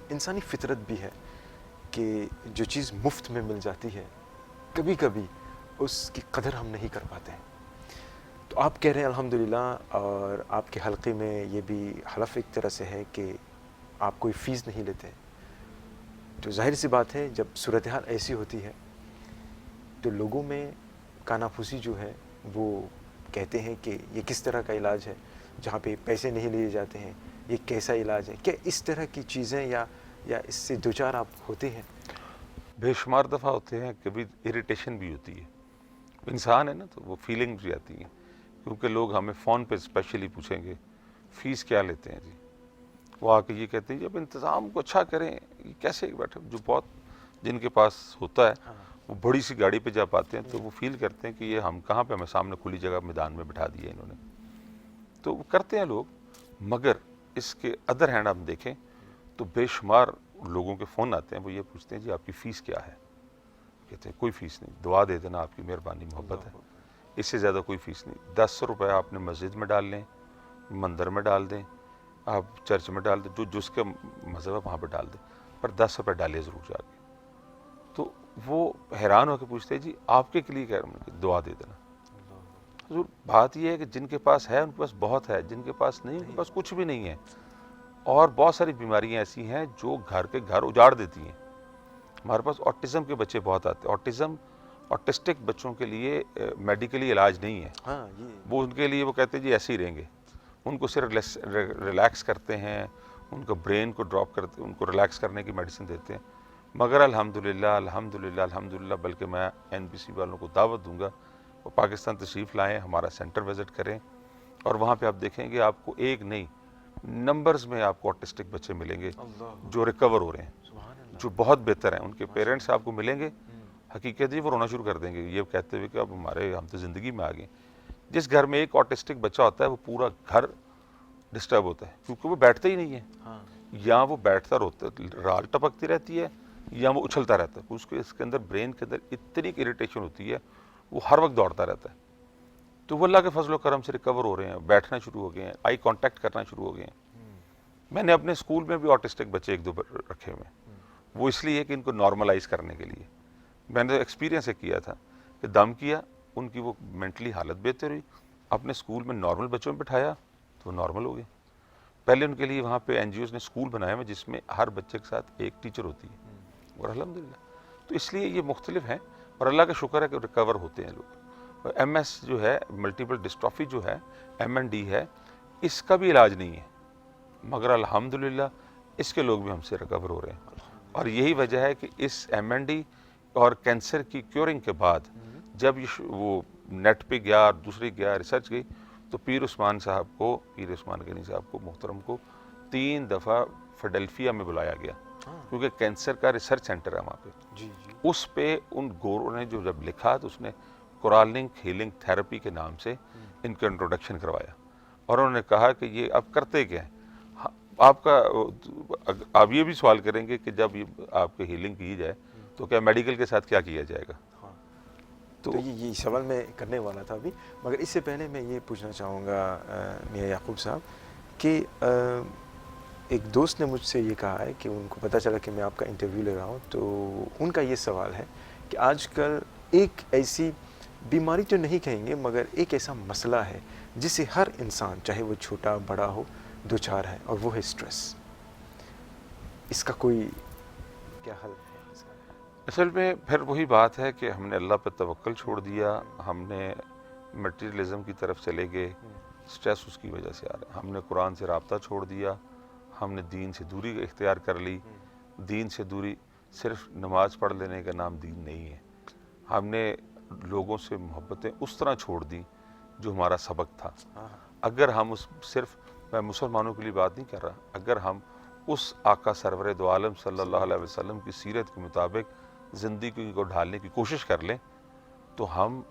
انسانی فطرت بھی ہے کہ جو چیز مفت میں مل جاتی ہے کبھی کبھی اس کی قدر ہم نہیں کر پاتے ہیں. تو آپ کہہ رہے ہیں الحمدللہ، اور آپ کے حلقے میں یہ بھی حلف ایک طرح سے ہے کہ آپ کوئی فیس نہیں لیتے. تو ظاہر سی بات ہے جب صورتحال ایسی ہوتی ہے تو لوگوں میں کاناپھوسی جو ہے وہ کہتے ہیں کہ یہ کس طرح کا علاج ہے جہاں پہ پیسے نہیں لیے جاتے ہیں، یہ کیسا علاج ہے؟ کیا اس طرح کی چیزیں یا اس سے دوچار آپ ہوتے ہیں؟ بے شمار دفعہ ہوتے ہیں. کبھی اریٹیشن بھی ہوتی ہے، انسان ہے نا تو وہ فیلنگ بھی آتی ہیں. کیونکہ لوگ ہمیں فون پہ اسپیشلی پوچھیں گے فیس کیا لیتے ہیں جی. وہ آ کے یہ کہتے ہیں جب انتظام کو اچھا کریں، یہ کیسے بیٹھے جو بہت جن کے پاس ہوتا ہے وہ بڑی سی گاڑی پہ جب آتے ہیں تو وہ فیل کرتے ہیں کہ یہ ہم کہاں پہ، ہمیں سامنے کھلی جگہ میدان میں بٹھا دیا انہوں نے. تو وہ کرتے ہیں لوگ، مگر اس کے ادر ہینڈ ہم دیکھیں تو بے شمار لوگوں کے فون آتے ہیں، وہ یہ پوچھتے ہیں جی آپ کی فیس کیا ہے. کہتے ہیں کوئی فیس نہیں، دعا دے دینا، آپ کی مہربانی محبت ہے، اس سے زیادہ کوئی فیس نہیں. 10 روپے آپ نے مسجد میں ڈال لیں، مندر میں ڈال دیں، آپ چرچ میں ڈال دیں، جو جس کا مذہب ہے وہاں پہ ڈال دیں، پر 10 روپے ڈالے ضرور جا کے. تو وہ حیران ہو کے پوچھتے ہیں جی آپ کے لیے کہہ رہا ہوں دعا دے دینا. حضور بات یہ ہے کہ جن کے پاس ہے ان کے پاس بہت ہے، جن کے پاس نہیں ان کے پاس کچھ بھی نہیں ہے. اور بہت ساری بیماریاں ایسی ہیں جو گھر کے گھر اجاڑ دیتی ہیں. ہمارے پاس آٹزم کے بچے بہت آتے ہیں. آٹسٹک بچوں کے لیے میڈیکلی علاج نہیں ہے. ہاں یہ وہ ان کے لیے وہ کہتے ہیں جی ایسے ہی رہیں گے. ان کو صرف ریلیکس کرتے ہیں، ان کو برین کو ڈراپ کرتے ہیں، ان کو ریلیکس کرنے کی میڈیسن دیتے ہیں. مگر الحمدللہ بلکہ میں NBC والوں کو دعوت دوں گا وہ پاکستان تشریف لائیں، ہمارا سینٹر وزٹ کریں، اور وہاں پہ آپ دیکھیں گے آپ کو ایک نہیں نمبرز میں آپ کو آٹسٹک بچے ملیں گے جو ریکور ہو رہے ہیں، سبحان اللہ. جو بہت بہتر ہیں. ان کے پیرنٹس آپ کو ملیں گے، حقیقت وہ رونا شروع کر دیں گے یہ کہتے ہوئے کہ اب ہم تو زندگی میں آ گئے. جس گھر میں ایک آٹسٹک بچہ ہوتا ہے وہ پورا گھر ڈسٹرب ہوتا ہے، کیونکہ وہ بیٹھتے ہی نہیں ہے. یا وہ بیٹھتا روتا رال ٹپکتی رہتی ہے یا وہ اچھلتا رہتا ہے. اس کے اندر برین کے اندر اتنی اریٹیشن ہوتی ہے وہ ہر وقت دوڑتا رہتا ہے. تو وہ اللہ کے فضل و کرم سے ریکور ہو رہے ہیں، بیٹھنا شروع ہو گئے ہیں، آئی کانٹیکٹ کرنا شروع ہو گئے ہیں. میں نے اپنے اسکول میں بھی آٹسٹک بچے ایک دو رکھے ہوئے ہیں. وہ اس لیے کہ ان کو نارملائز کرنے کے لیے. میں نے ایکسپیرینس کیا تھا کہ دم کیا، ان کی وہ مینٹلی حالت بہتر ہوئی، اپنے اسکول میں نارمل بچوں میں بٹھایا تو وہ نارمل ہو گئے. پہلے ان کے لیے وہاں پہ NGOs نے اسکول بنایا ہوئے جس میں ہر بچے کے ساتھ ایک ٹیچر ہوتی ہے، اور الحمدللہ. تو اس لیے یہ مختلف ہیں اور اللہ کا شکر ہے کہ ریکور ہوتے ہیں لوگ. MS جو ہے ملٹیپل ڈسٹرافی جو ہے MND ہے، اس کا بھی علاج نہیں ہے، مگر الحمدللہ اس کے لوگ بھی ہم سے ریکور ہو رہے ہیں. اور یہی وجہ ہے کہ اس MND اور کینسر کی کیورنگ کے بعد جب وہ نیٹ پہ گیا، دوسری گیا، ریسرچ گئی، تو پیر عثمان غنی صاحب کو محترم کو 3 دفعہ فیڈلفیا میں بلایا گیا، کیونکہ کینسر کا ریسرچ سینٹر ہے وہاں پہ. اس پہ ان گوروں نے جو جب لکھا تو اس نے کورالنک ہیلنگ تھراپی کے نام سے ان کا انٹروڈکشن کروایا، اور انہوں نے کہا کہ یہ آپ کرتے کیا ہیں. آپ یہ بھی سوال کریں گے کہ جب آپ کی ہیلنگ کی جائے تو کیا میڈیکل کے ساتھ کیا کیا جائے گا. تو یہ سوال میں کرنے والا تھا ابھی، مگر اس سے پہلے میں یہ پوچھنا چاہوں گا میاں یعقوب صاحب کہ ایک دوست نے مجھ سے یہ کہا ہے کہ ان کو پتہ چلا کہ میں آپ کا انٹرویو لے رہا ہوں، تو ان کا یہ سوال ہے کہ آج کل ایک ایسی بیماری تو نہیں کہیں گے مگر ایک ایسا مسئلہ ہے جسے ہر انسان چاہے وہ چھوٹا بڑا ہو دوچار ہے، اور وہ ہے اسٹریس. اس کا کوئی کیا حل ہے اس کا؟ اصل میں پھر وہی بات ہے کہ ہم نے اللہ پہ توکل چھوڑ دیا، ہم نے میٹیریلزم کی طرف چلے گئے، سٹریس اس کی وجہ سے آ رہا ہے. ہم نے قرآن سے رابطہ چھوڑ دیا، ہم نے دین سے دوری اختیار کر لی. دین سے دوری صرف نماز پڑھ لینے کا نام دین نہیں ہے. ہم نے لوگوں سے محبتیں اس طرح چھوڑ دیں جو ہمارا سبق تھا. اگر ہم اس صرف، میں مسلمانوں کے لیے بات نہیں کر رہا، اگر ہم اس آقا سرور دو عالم صلی اللہ علیہ وسلم کی سیرت کے مطابق زندگی کو ڈھالنے کی کوشش کر لیں تو ہم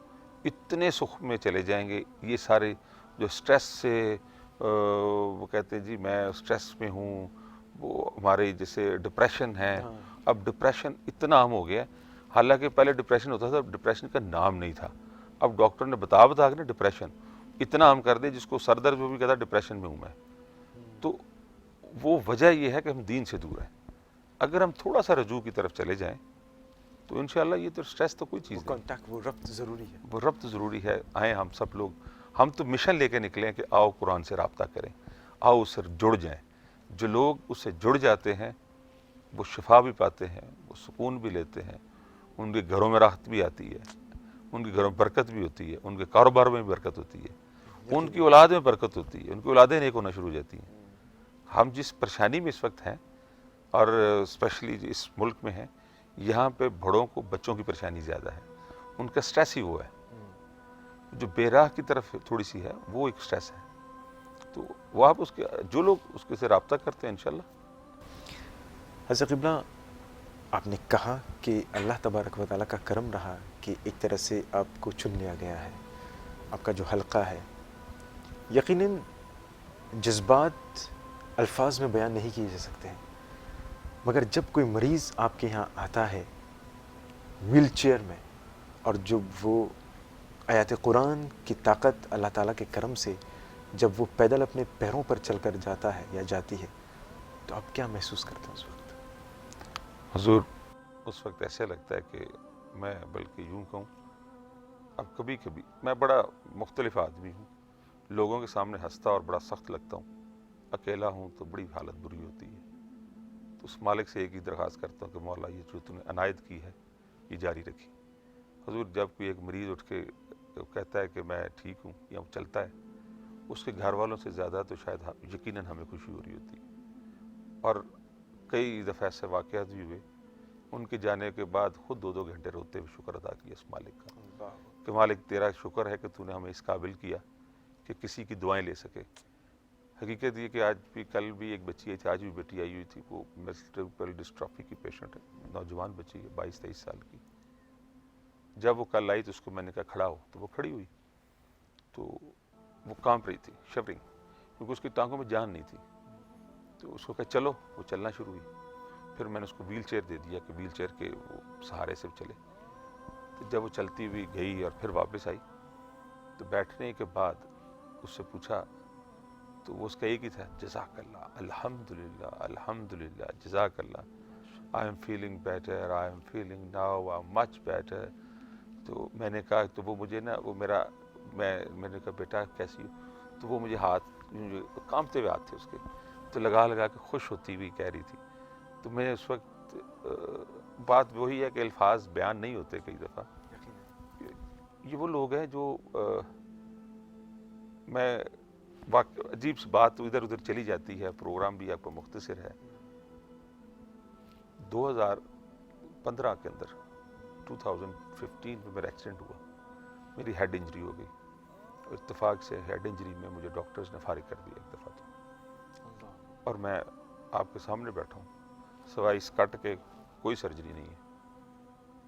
اتنے سکھ میں چلے جائیں گے. یہ سارے جو سٹریس سے وہ کہتے ہیں جی میں سٹریس میں ہوں، وہ ہمارے جیسے ڈپریشن ہے. اب ڈپریشن اتنا عام ہو گیا، حالانکہ پہلے ڈپریشن ہوتا تھا، اب ڈپریشن کا نام نہیں تھا. اب ڈاکٹر نے بتا کے نا ڈپریشن اتنا عام کر دے، جس کو سر درد میں بھی کہتا ڈپریشن میں ہوں میں. تو وہ وجہ یہ ہے کہ ہم دین سے دور ہیں. اگر ہم تھوڑا سا رجوع کی طرف چلے جائیں تو انشاءاللہ یہ تو سٹریس تو کوئی چیز نہیں. کانٹیکٹ، وہ ربط ضروری ہے. وہ ربط ضروری ہے. آئیں ہم سب لوگ، ہم تو مشن لے کے نکلے ہیں کہ آؤ قرآن سے رابطہ کریں، آؤ اس سے جڑ جائیں. جو لوگ اس سے جڑ جاتے ہیں وہ شفا بھی پاتے ہیں، وہ سکون بھی لیتے ہیں، ان کے گھروں میں راحت بھی آتی ہے، ان کے گھروں میں برکت بھی ہوتی ہے، ان کے کاروبار میں بھی برکت ہوتی ہے، ان کی اولاد میں برکت ہوتی ہے، ان کی اولادیں نیک ہونا شروع ہو جاتی ہیں. ہم جس پریشانی میں اس وقت ہیں، اور اسپیشلی اس ملک میں ہیں، یہاں پہ بڑوں کو بچوں کی پریشانی زیادہ ہے. ان کا سٹریس ہی وہ ہے. جو بے راہ کی طرف تھوڑی سی ہے وہ ایک سٹریس ہے. تو وہ آپ اس کے، جو لوگ اس کے سے رابطہ کرتے ہیں انشاءاللہ. حضرت قبلہ، آپ نے کہا کہ اللہ تبارک و تعالیٰ کا کرم رہا کہ ایک طرح سے آپ کو چن لیا گیا ہے، آپ کا جو حلقہ ہے. یقیناً جذبات الفاظ میں بیان نہیں کیے جا سکتے ہیں، مگر جب کوئی مریض آپ کے یہاں آتا ہے ویل چیئر میں، اور جب وہ آیات قرآن کی طاقت اللہ تعالیٰ کے کرم سے جب وہ پیدل اپنے پیروں پر چل کر جاتا ہے یا جاتی ہے، تو آپ کیا محسوس کرتے ہیں اس وقت؟ حضور، اس وقت ایسے لگتا ہے کہ میں بلکہ یوں کہوں، اب کبھی کبھی میں بڑا مختلف آدمی ہوں، لوگوں کے سامنے ہنستا اور بڑا سخت لگتا ہوں، اکیلا ہوں تو بڑی حالت بری ہوتی ہے. تو اس مالک سے ایک ہی درخواست کرتا ہوں کہ مولا یہ جو تم نے عنایت کی ہے یہ جاری رکھی. حضور، جب کوئی ایک مریض اٹھ کے کہتا ہے کہ میں ٹھیک ہوں یا وہ چلتا ہے، اس کے گھر والوں سے زیادہ تو شاید یقیناً ہمیں خوشی ہو رہی ہوتی ہے. اور کئی دفعہ ایسے واقعات بھی ہوئے، ان کے جانے کے بعد خود 2 گھنٹے روتے ہوئے شکر ادا کیا اس مالک کا کہ مالک تیرا شکر ہے کہ تو نے ہمیں اس قابل کیا کہ کسی کی دعائیں لے سکے. حقیقت یہ کہ آج بھی، کل بھی ایک بچی آئی تھی، آج بھی بیٹی آئی ہوئی تھی، وہ ملٹیپل ڈسٹرافی کی پیشنٹ ہے، نوجوان بچی ہے 22-23 سال کی. جب وہ کل آئی تو اس کو میں نے کہا کھڑا ہو، تو وہ کھڑی ہوئی. تو وہ کانپ رہی تھی، شیورنگ، کیونکہ اس کی ٹانگوں میں جان نہیں تھی. تو اس کو کہا چلو، وہ چلنا شروع ہوئی. پھر میں نے اس کو ویل چیئر دے دیا کہ ویل چیئر کے وہ سہارے سے چلے. تو جب وہ چلتی ہوئی گئی اور پھر واپس آئی تو بیٹھنے کے بعد اس سے پوچھا تو وہ اس کا ایک ہی تھا، جزاک اللہ، الحمدللہ، الحمدللہ، جزاک Allah, I am feeling better, I am feeling now much better. تو میں نے کہا، تو وہ مجھے نا، وہ میں نے کہا بیٹا کیسی ہو؟ تو وہ مجھے ہاتھ، کانپتے ہوئے ہاتھ تھے اس کے، تو لگا کے خوش ہوتی ہوئی کہہ رہی تھی. تو میں اس وقت بات وہی ہے کہ الفاظ بیان نہیں ہوتے کئی دفعہ. یہ وہ لوگ ہیں جو میں عجیب سی بات ادھر ادھر چلی جاتی ہے، پروگرام بھی آپ کو مختصر ہے. 2015 کے اندر 2015 میں میرا ایکسیڈنٹ ہوا، میری ہیڈ انجری ہو گئی. اتفاق سے ہیڈ انجری میں مجھے ڈاکٹرز نے فارغ کر دیا ایک دفعہ تو، اور میں آپ کے سامنے بیٹھا ہوں، سوائے اس کٹ کے کوئی سرجری نہیں ہے.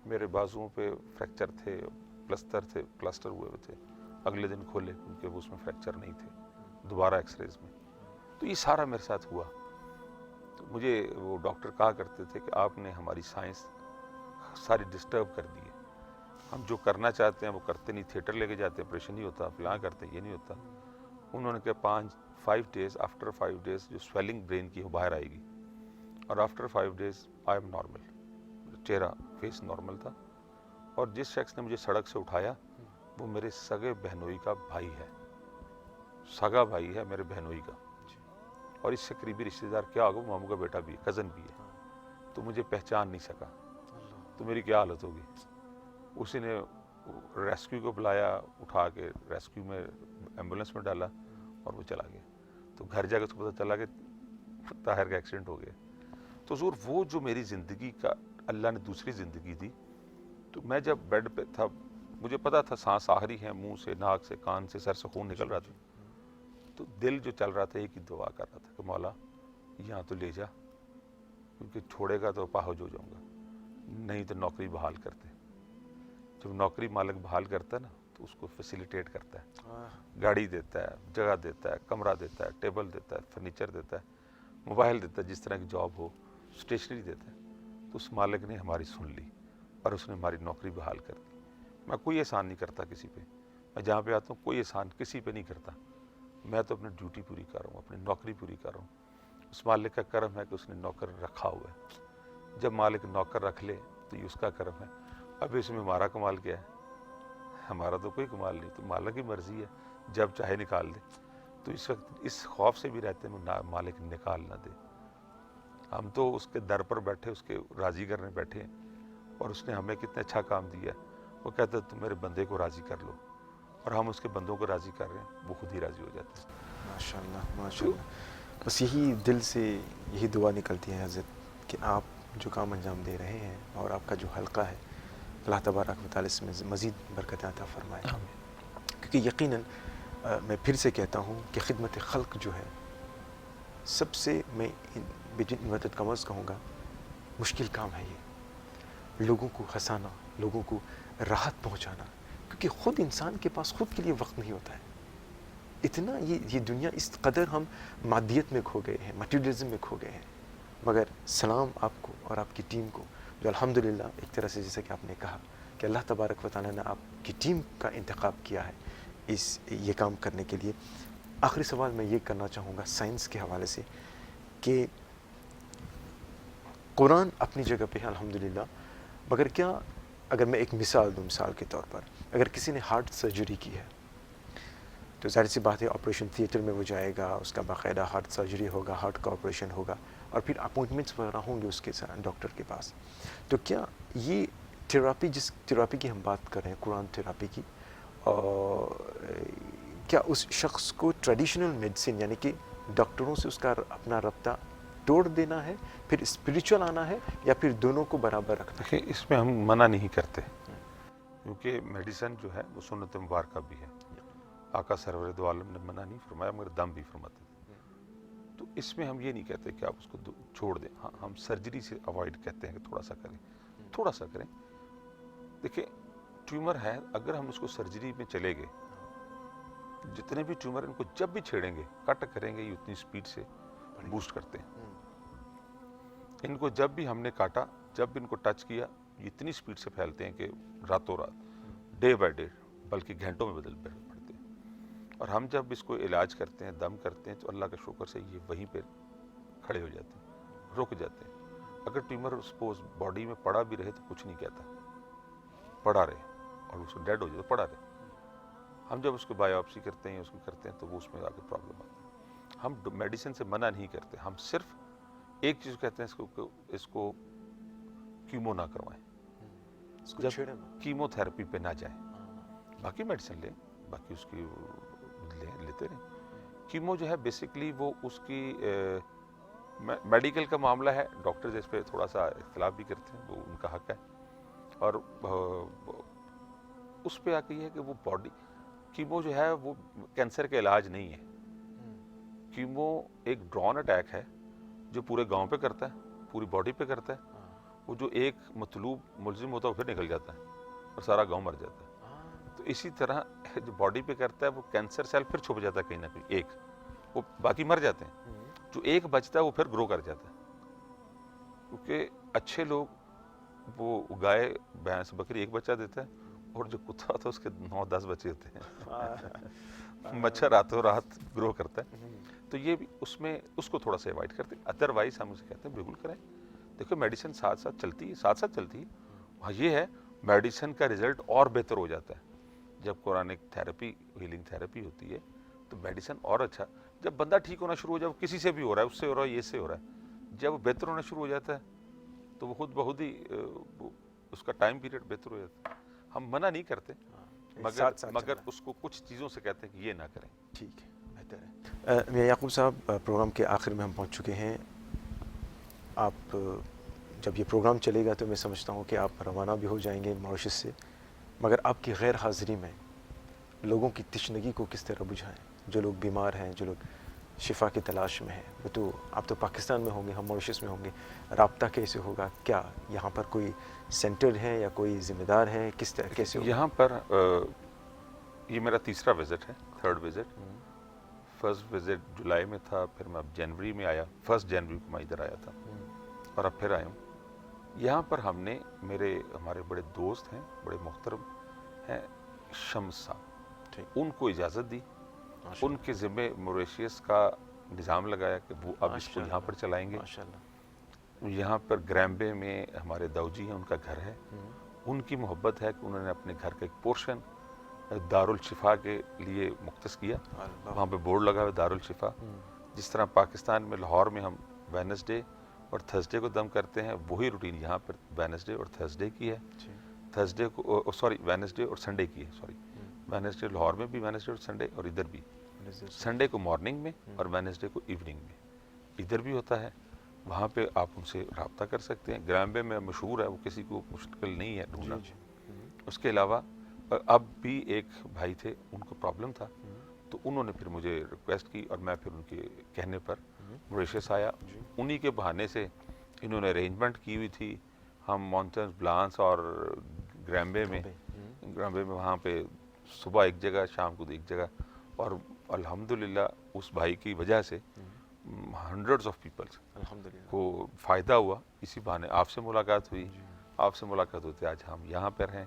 میرے بازوؤں پہ فریکچر تھے، پلسٹر ہوئے ہوئے تھے. اگلے دن کھولے کیونکہ وہ اس میں فریکچر نہیں تھے، دوبارہ ایکس ریز میں. تو یہ سارا میرے ساتھ ہوا. تو مجھے وہ ڈاکٹر کہا کرتے تھے کہ آپ نے ہماری سائنس ساری ڈسٹرب کر دی ہے، ہم جو کرنا چاہتے ہیں وہ کرتے نہیں. تھیٹر لے کے جاتے ہیں، آپریشن نہیں ہوتا، فلاں کرتے ہیں، یہ نہیں ہوتا. انہوں نے کہا 5 days, after 5 days جو swelling brain کی وہ باہر آئے گی, اور after 5 days I am normal, چہرہ فیس نارمل تھا. اور جس شخص نے مجھے سڑک سے اٹھایا وہ میرے سگے بہنوئی کا بھائی ہے, سگا بھائی ہے میرے بہنوئی کا, اور اس سے قریبی رشتہ دار کیا ہوگا, ماموں کا بیٹا بھی ہے, کزن بھی ہے. تو مجھے پہچان نہیں سکا, تو میری کیا حالت ہوگی. اسی نے ریسکیو کو بلایا, اٹھا کے ریسکیو میں ایمبولینس میں ڈالا اور وہ چلا گیا. تو گھر جا کے اس کو پتہ چلا کہ طاہر کا ایکسیڈنٹ ہو گیا. تو حضور وہ جو میری زندگی کا اللہ نے دوسری زندگی دی, تو میں جب بیڈ پہ تھا مجھے پتا تھا سانس آخری ہے, منہ سے, ناک سے, کان سے, سر سے خون نکل رہا تھا. تو دل جو چل رہا تھا ایک ہی دعا کر رہا تھا کہ مولا یہاں تو لے جا, کیونکہ چھوڑے گا تو پاہج ہو جاؤں گا, نہیں تو نوکری بحال کرتے. جب نوکری مالک بحال کرتا ہے نا تو اس کو فیسیلیٹیٹ کرتا ہے, گاڑی دیتا ہے, جگہ دیتا ہے, کمرہ دیتا ہے, ٹیبل دیتا ہے, فرنیچر دیتا ہے, موبائل دیتا ہے, جس طرح کی جاب ہو, اسٹیشنری دیتا ہے. تو اس مالک نے ہماری سن لی اور اس نے ہماری نوکری بحال کر دی. میں کوئی احسان نہیں کرتا کسی پہ, میں جہاں پہ آتا ہوں کوئی احسان کسی پہ نہیں کرتا. میں تو اپنی ڈیوٹی پوری کر رہا ہوں, اپنی نوکری پوری کر رہا ہوں. اس مالک کا کرم ہے کہ اس نے نوکر رکھا ہوا ہے. جب مالک نوکر رکھ لے تو یہ اس کا کرم ہے. اب اس میں ہمارا کمال کیا ہے؟ ہمارا تو کوئی کمال نہیں, تو مالک کی مرضی ہے, جب چاہے نکال دے. تو اس وقت اس خوف سے بھی رہتے ہیں مالک نکال نہ دے. ہم تو اس کے در پر بیٹھے, اس کے راضی کرنے بیٹھے ہیں, اور اس نے ہمیں کتنا اچھا کام دیا ہے. وہ کہتا ہے تم میرے بندے کو راضی کر لو, اور ہم اس کے بندوں کو راضی کر رہے ہیں, وہ خود ہی راضی ہو جاتے ہیں. ماشاءاللہ ماشاءاللہ. بس یہی دل سے یہی دعا نکلتی ہے حضرت کہ آپ جو کام انجام دے رہے ہیں اور آپ کا جو حلقہ ہے, اللہ تبارک و تعالیٰ اس میں مزید برکت عطا فرمائے. کیونکہ یقیناً میں پھر سے کہتا ہوں کہ خدمت خلق جو ہے سب سے, میں انورٹڈ کامرس کہوں گا, مشکل کام ہے یہ. لوگوں کو ہنسانا, لوگوں کو راحت پہنچانا, کیونکہ خود انسان کے پاس خود کے لیے وقت نہیں ہوتا ہے. اتنا یہ دنیا اس قدر ہم مادیت میں کھو گئے ہیں, مٹیریلزم میں کھو گئے ہیں. مگر سلام آپ کو اور آپ کی ٹیم کو جو الحمدللہ ایک طرح سے جیسا کہ آپ نے کہا کہ اللہ تبارک و تعالیٰ نے آپ کی ٹیم کا انتخاب کیا ہے یہ کام کرنے کے لیے. آخری سوال میں یہ کرنا چاہوں گا سائنس کے حوالے سے کہ قرآن اپنی جگہ پہ ہے الحمدللہ, مگر کیا اگر میں ایک مثال دوں, مثال کے طور پر اگر کسی نے ہارٹ سرجری کی ہے تو ظاہر سی بات ہے آپریشن تھیٹر میں وہ جائے گا, اس کا باقاعدہ ہارٹ سرجری ہوگا, ہارٹ کا آپریشن ہوگا, اور پھر اپوائنٹمنٹس وغیرہ ہوں گے اس کے ساتھ ڈاکٹر کے پاس. تو کیا یہ تھراپی, جس تھراپی کی ہم بات کر رہے ہیں قرآن تھراپی کی, کیا اس شخص کو ٹریڈیشنل میڈیسن یعنی کہ ڈاکٹروں سے اس کا اپنا رابطہ توڑ دینا ہے, پھر اسپریچول آنا ہے, یا پھر دونوں کو برابر رکھنا ہے؟ دیکھیں اس میں ہم منع نہیں کرتے, کیونکہ میڈیسن جو ہے وہ سنت مبارکہ بھی ہے. آقا سرور دو عالم نے منع نہیں فرمایا, مگر دم بھی فرماتے تھے. تو اس میں ہم یہ نہیں کہتے کہ آپ اس کو چھوڑ دیں. ہاں ہم سرجری سے اوائڈ کہتے ہیں کہ تھوڑا سا کریں, تھوڑا سا کریں. دیکھیں ٹیومر ہے, اگر ہم اس کو سرجری میں چلے گئے, جتنے بھی ٹیومر ان کو جب بھی چھیڑیں گے, کٹ کریں گے, یہ اتنی سپیڈ سے بوسٹ کرتے ہیں. ان کو جب بھی ہم نے کاٹا, جب بھی ان کو ٹچ کیا, یہ اتنی سپیڈ سے پھیلتے ہیں کہ راتوں رات, ڈے بائی ڈے, بلکہ گھنٹوں میں بدل پڑتے ہیں. اور ہم جب اس کو علاج کرتے ہیں, دم کرتے ہیں, تو اللہ کا شکر سے یہ وہیں پہ کھڑے ہو جاتے ہیں, رک جاتے ہیں. اگر ٹیومر سپوز باڈی میں پڑا بھی رہے تو کچھ نہیں کہتا, پڑا رہے, اور اس کو ڈیڈ ہو جائے تو پڑا رہے. ہم جب اس کو بایوپسی کرتے ہیں, اس کو کرتے ہیں, تو وہ اس میں آ کے پرابلم آتی ہے. ہم میڈیسن سے منع نہیں کرتے, ہم صرف ایک چیز کہتے ہیں, اس کو کیمو نہ کروائیں, جب کیمو تھراپی پہ نہ جائیں. باقی میڈیسن لیں, باقی اس کی لیتے رہیں. کیمو جو ہے بیسکلی وہ اس کی میڈیکل کا معاملہ ہے, ڈاکٹر اس پہ تھوڑا سا اختلاف بھی کرتے ہیں, وہ ان کا حق ہے. اور اس پہ آ کے یہ ہے کہ وہ باڈی کیمو جو ہے وہ کینسر کا علاج نہیں ہے. کیمو ایک ڈرون اٹیک ہے جو پورے گاؤں پہ کرتا ہے, پوری باڈی پہ کرتا ہے. وہ جو ایک مطلوب ملزم ہوتا ہے وہ پھر نکل جاتا ہے اور سارا گاؤں مر جاتا ہے. تو اسی طرح جو باڈی پہ کرتا ہے وہ کینسر سیل پھر چھپ جاتا ہے کہیں نہ کہیں, ایک وہ باقی مر جاتے ہیں, جو ایک بچتا ہے وہ پھر گرو کر جاتا ہے. کیونکہ اچھے لوگ وہ گائے بھینس بکری ایک بچہ دیتا ہے, اور جو کتا ہوتا ہے اس کے 9-10 بچے ہوتے ہیں. مچھر راتوں رات گرو کرتا ہے. تو یہ بھی اس میں اس کو تھوڑا سا ایوائڈ کرتے ہیں. ادروائز ہم اسے کہتے ہیں بالکل کریں. دیکھو میڈیسن ساتھ ساتھ چلتی ہے, ساتھ ساتھ چلتی ہے. ہاں یہ ہے میڈیسن کا رزلٹ اور بہتر ہو جاتا ہے جب قرآنک تھیراپی, ہیلنگ تھیراپی ہوتی ہے تو میڈیسن اور اچھا. جب بندہ ٹھیک ہونا شروع ہو جائے, وہ کسی سے بھی ہو رہا ہے, اس سے ہو رہا ہے, یہ سے ہو رہا ہے, جب وہ بہتر ہونا شروع ہو جاتا ہے تو وہ خود بخود ہی اس کا ٹائم پیریڈ بہتر ہو جاتا ہے. ہم منع نہیں کرتے مگر اس کو کچھ چیزوں سے کہتے ہیں کہ یہ نہ کریں. ٹھیک ہے, بہتر ہے. میاں یعقوب صاحب, پروگرام کے آخر میں ہم پہنچ چکے ہیں. آپ جب یہ پروگرام چلے گا تو میں سمجھتا ہوں کہ آپ روانہ بھی ہو جائیں گے ماریشس سے, مگر آپ کی غیر حاضری میں لوگوں کی تشنگی کو کس طرح بجھائیں؟ جو لوگ بیمار ہیں, جو لوگ شفا کی تلاش میں ہیں, وہ تو آپ تو پاکستان میں ہوں گے, ہم ماریشس میں ہوں گے, رابطہ کیسے ہوگا؟ کیا یہاں پر کوئی سینٹر ہے یا کوئی ذمہ دار ہے؟ کس طرح کیسے ہوگا؟ یہاں پر یہ میرا تیسرا وزٹ ہے, تھرڈ وزٹ. فرسٹ وزٹ جولائی میں تھا, پھر میں اب جنوری میں آیا, 1 جنوری کو میں ادھر آیا تھا اور اب پھر آیا ہوں. یہاں پر ہم نے ہمارے بڑے دوست ہیں, بڑے محترم ہیں, شمس صاحب, ان کو اجازت دی, ان کے ذمہ موریشیس کا نظام لگایا کہ وہ اب اس کو یہاں پر چلائیں گے. یہاں پر گرامبے میں ہمارے داؤجی ہیں, ان کا گھر ہے, ان کی محبت ہے کہ انہوں نے اپنے گھر کا ایک پورشن دارالشفا کے لیے مختص کیا. وہاں پہ بورڈ لگا ہوا ہے دارالشفا. جس طرح پاکستان میں لاہور میں ہم وینسڈے اور تھرسڈے کو دم کرتے ہیں, وہی روٹین یہاں پر وینسڈے اور تھرسڈے کی ہے. تھرسڈے کو وینسڈے اور سنڈے کی ہے. وینسڈے لاہور میں بھی وینسڈے اور سنڈے, اور ادھر بھی سنڈے کو مارننگ میں اور وینسڈے کو ایوننگ میں ادھر بھی ہوتا ہے. وہاں پہ آپ ان سے رابطہ کر سکتے ہیں. گرامبے میں مشہور ہے, وہ کسی کو مشکل نہیں ہے ڈھونڈنا. اس کے علاوہ اب بھی ایک بھائی تھے, ان کو پرابلم تھا, تو انہوں نے پھر مجھے ریکویسٹ کی اور میں پھر ان کے کہنے پر موریشیس آیا. انہی کے بہانے سے انہوں نے ارینجمنٹ کی ہوئی تھی. ہم مونٹنز بلانس اور گرامبے میں وہاں پہ صبح ایک جگہ, شام کو ایک جگہ, اور الحمدللہ اس بھائی کی وجہ سے ہنڈریڈز آف پیپلز کو فائدہ ہوا. اسی بہانے آپ سے ملاقات ہوئی, آپ سے ملاقات ہوتے آج ہم یہاں پر ہیں.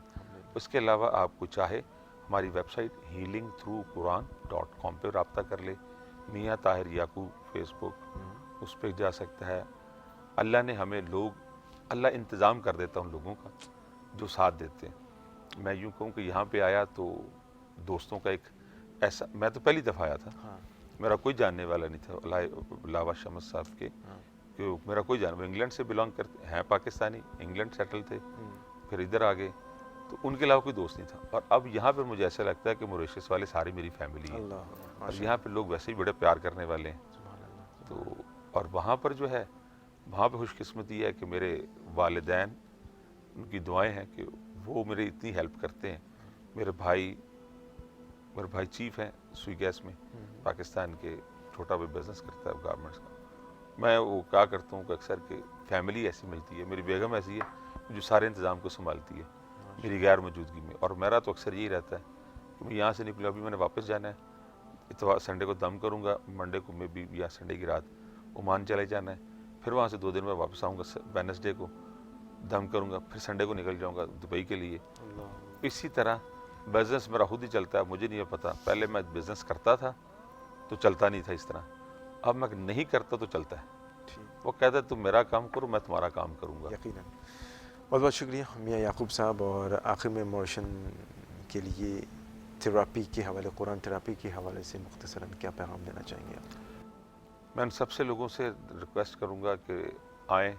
اس کے علاوہ آپ کو چاہے ہماری ویب سائٹ healingthroughquran.com پہ رابطہ کر لے. میاں طاہر یعقوب فیس بک, اس پہ جا سکتا ہے. اللہ نے ہمیں اللہ انتظام کر دیتا ان لوگوں کا جو ساتھ دیتے ہیں. میں یوں کہوں کہ یہاں پہ آیا تو دوستوں کا ایک ایسا, میں تو پہلی دفعہ آیا تھا, میرا کوئی جاننے والا نہیں تھا علاوہ شمس صاحب کے, کہ میرا کوئی جاننے, انگلینڈ سے بلانگ کرتے ہیں, پاکستانی, انگلینڈ سیٹل تھے, پھر ادھر آ گئے, تو ان کے علاوہ کوئی دوست نہیں تھا. اور اب یہاں پہ مجھے ایسا لگتا ہے کہ موریشیس والے ساری میری فیملی ہے, اور یہاں پہ لوگ ویسے ہی بڑے پیار کرنے والے ہیں. تو اور وہاں پر جو ہے, وہاں پہ خوش قسمتی ہے کہ میرے والدین, ان کی دعائیں ہیں کہ وہ میری اتنی ہیلپ کرتے ہیں. میرے بھائی چیف ہیں سوئی گیس میں, پاکستان کے, چھوٹا بھی بزنس کرتا ہے گارمنٹس کا. میں وہ کیا کرتا ہوں کہ اکثر کہ فیملی ایسی ملتی ہے, میری بیگم ایسی ہے جو سارے انتظام کو سنبھالتی ہے میری غیر موجودگی میں. اور میرا تو اکثر یہی رہتا ہے کہ میں یہاں سے نکلوں, ابھی میں نے واپس جانا ہے, اتوار سنڈے کو دم کروں گا, منڈے کو میں بھی یا سنڈے کی رات عمان چلے جانا ہے, پھر وہاں سے 2 دن میں واپس آؤں گا, وینسڈے کو دم کروں گا, پھر سنڈے کو نکل جاؤں گا دبئی کے لیے. اسی طرح بزنس میرا خود ہی چلتا ہے, مجھے نہیں پتا. پہلے میں بزنس کرتا تھا تو چلتا نہیں تھا اس طرح, اب میں نہیں کرتا تو چلتا ہے. وہ کہتا ہے تم میرا کام کرو, میں تمہارا کام کروں گا. یقیناً. بہت بہت شکریہ میاں یعقوب صاحب. اور آخر میں موریشن کے لیے تھراپی کے حوالے, قرآن تھراپی کے حوالے سے مختصراً کیا پیغام دینا چاہیں گے آپ؟ میں ان سب سے لوگوں سے ریکویسٹ کروں گا کہ آئیں,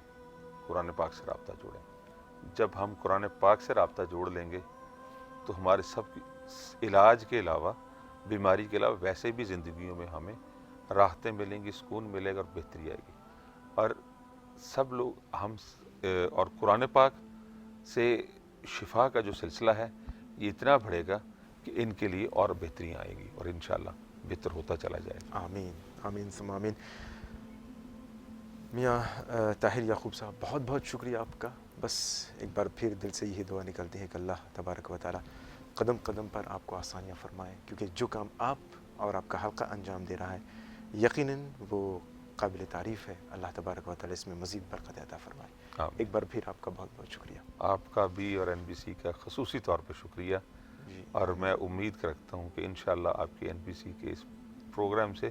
قرآن پاک سے رابطہ جوڑیں. جب ہم قرآن پاک سے رابطہ جوڑ لیں گے تو ہمارے سب کی علاج کے علاوہ, بیماری کے علاوہ ویسے بھی زندگیوں میں ہمیں راحتیں ملیں گی, سکون ملے گا اور بہتری آئے گی. اور سب لوگ ہم اور قرآن پاک سے شفا کا جو سلسلہ ہے یہ اتنا بڑھے گا کہ ان کے لیے اور بہتریاں آئیں گی اور انشاءاللہ بہتر ہوتا چلا جائے گا. آمین آمین ثم آمین. میاں طاہر یعقوب صاحب, بہت بہت شکریہ آپ کا. بس ایک بار پھر دل سے یہی دعا نکلتی ہے کہ اللہ تبارک و تعالیٰ قدم قدم پر آپ کو آسانیاں فرمائے, کیونکہ جو کام آپ اور آپ کا حلقہ انجام دے رہا ہے یقیناً وہ قابل تعریف ہے. اللہ تبارک و تعالیٰ اس میں مزید برکت عطا فرمائے. ایک بار پھر آپ کا بہت بہت شکریہ. آپ کا بھی اور NBC کا خصوصی طور پہ شکریہ. اور میں امید رکھتا ہوں کہ انشاءاللہ آپ کی NBC کے اس پروگرام سے